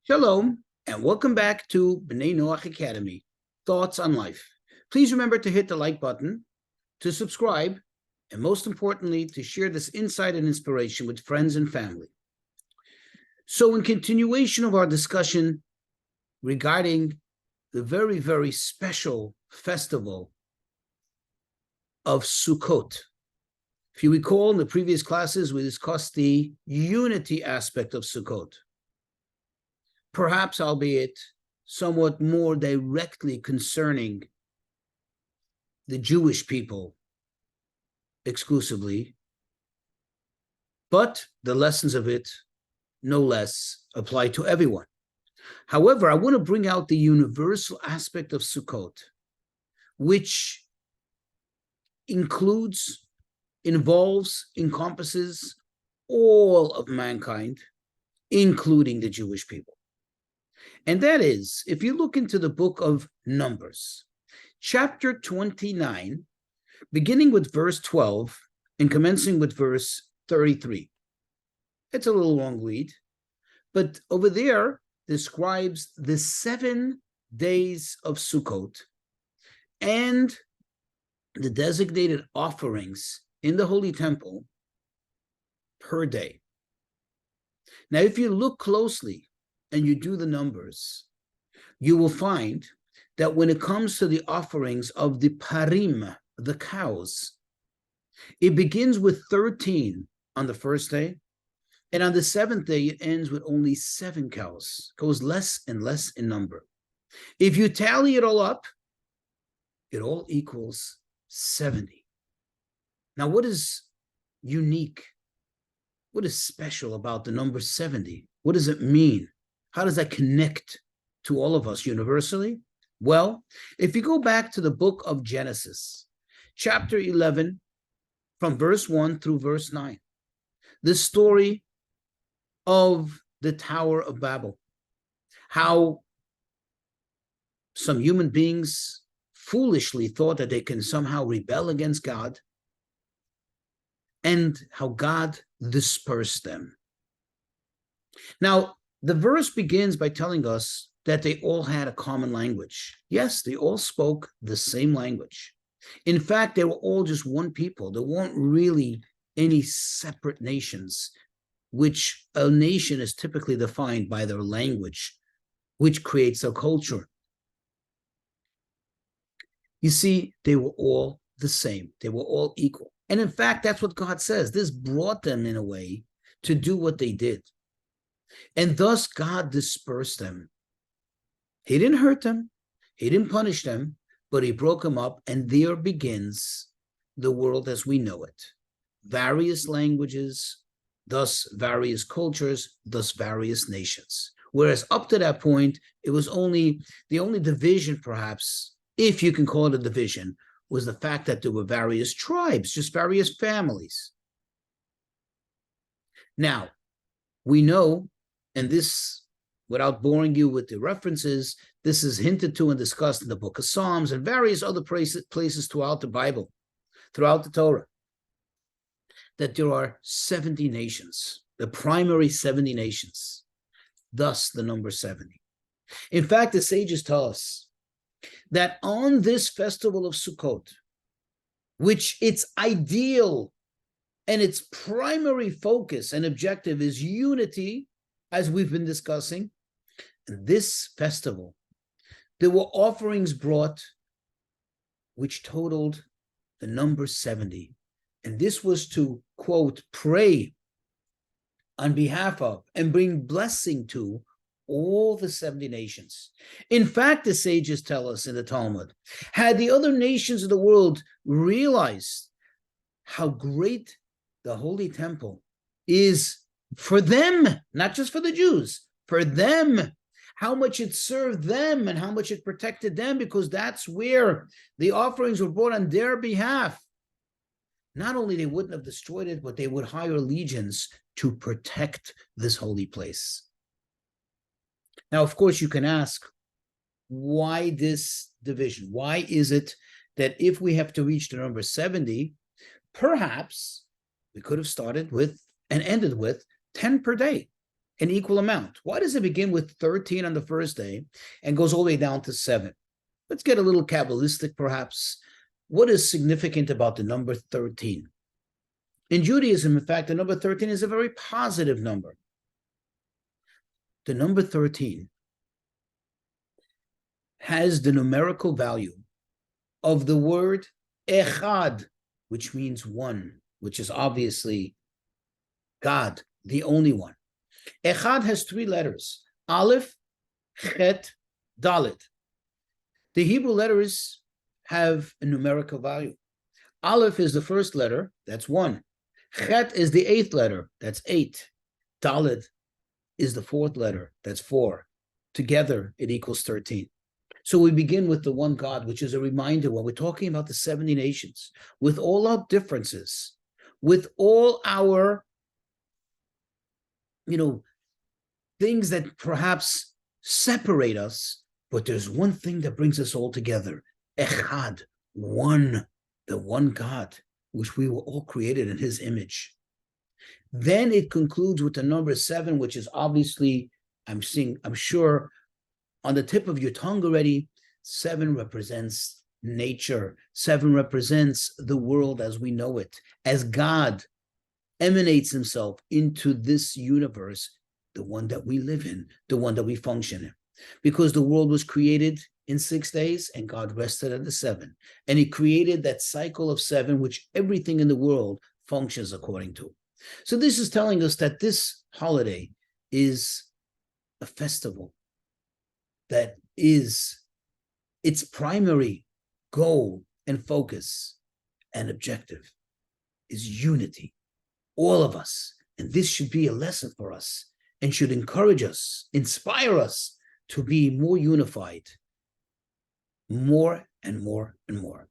Shalom, and welcome back to B'nai Noach Academy, Thoughts on Life. Please remember to hit the like button, to subscribe, and most importantly, to share this insight and inspiration with friends and family. So in continuation of our discussion regarding the very, very special festival of Sukkot. If you recall, in the previous classes, we discussed the unity aspect of Sukkot. Perhaps, albeit somewhat more directly concerning the Jewish people exclusively, but the lessons of it, no less, apply to everyone. However, I want to bring out the universal aspect of Sukkot, which encompasses all of mankind, including the Jewish people. And that is, if you look into the book of Numbers, chapter 29, beginning with verse 12 and commencing with verse 33. It's a little long read, but over there describes the 7 days of Sukkot and the designated offerings in the Holy Temple per day. Now, if you look closely, and you do the numbers, you will find that when it comes to the offerings of the parim, the cows, it begins with 13 on the first day, and on the 7th day, it ends with only 7 cows, goes less and less in number. If you tally it all up, it all equals 70. Now, what is unique? What is special about the number 70? What does it mean? How does that connect to all of us universally? Well, if you go back to the book of Genesis, chapter 11, from verse 1 through verse 9, the story of the Tower of Babel, how some human beings foolishly thought that they can somehow rebel against God, and how God dispersed them. Now, the verse begins by telling us that they all had a common language. Yes, they all spoke the same language. In fact, they were all just one people. There weren't really any separate nations, which a nation is typically defined by their language, which creates a culture. You see, they were all the same. They were all equal. And in fact, that's what God says. This brought them in a way to do what they did. And thus God dispersed them. He didn't hurt them. He didn't punish them, but he broke them up. And there begins the world as we know it. Various languages, thus various cultures, thus various nations. Whereas up to that point, it was the only division, perhaps, if you can call it a division, was the fact that there were various tribes, just various families. Now, we know, and this, without boring you with the references, this is hinted to and discussed in the book of Psalms and various other places throughout the Bible, throughout the Torah, that there are 70 nations, the primary 70 nations, thus the number 70. In fact, the sages tell us that on this festival of Sukkot, which its ideal and its primary focus and objective is unity, as we've been discussing, in this festival, there were offerings brought which totaled the number 70. And this was to, quote, pray on behalf of and bring blessing to all the 70 nations. In fact, the sages tell us in the Talmud, had the other nations of the world realized how great the Holy Temple is for them, not just for the Jews, for them, how much it served them and how much it protected them, because that's where the offerings were brought on their behalf. Not only they wouldn't have destroyed it, but they would hire legions to protect this holy place. Now, of course, you can ask, why this division? Why is it that if we have to reach the number 70, perhaps we could have started with and ended with 10 per day? an equal amount. Why does it begin with 13 on the first day and goes all the way down to 7? Let's get a little Kabbalistic, perhaps. What is significant about the number 13? In Judaism, in fact, the number 13 is a very positive number. The number 13 has the numerical value of the word echad, which means one, which is obviously God, the only one. Echad has 3 letters, Aleph, Chet, Dalet. The Hebrew letters have a numerical value. Aleph is the first letter, that's 1. Chet is the 8th letter, that's 8. Dalet is the 4th letter, that's 4. Together, it equals 13. So we begin with the one God, which is a reminder when we're talking about the 70 nations, with all our differences, with all our, things that perhaps separate us, but there's one thing that brings us all together. Echad, one, the one God, which we were all created in his image. Then it concludes with the number 7, which is obviously, I'm sure, on the tip of your tongue already. 7 represents nature. 7 represents the world as we know it. As God emanates himself into this universe, the one that we live in, the one that we function in. Because the world was created in 6 days and God rested at the 7. And he created that cycle of 7, which everything in the world functions according to. So this is telling us that this holiday is a festival that is its primary goal and focus and objective is unity. All of us. And this should be a lesson for us and should encourage us, inspire us to be more unified, more and more and more.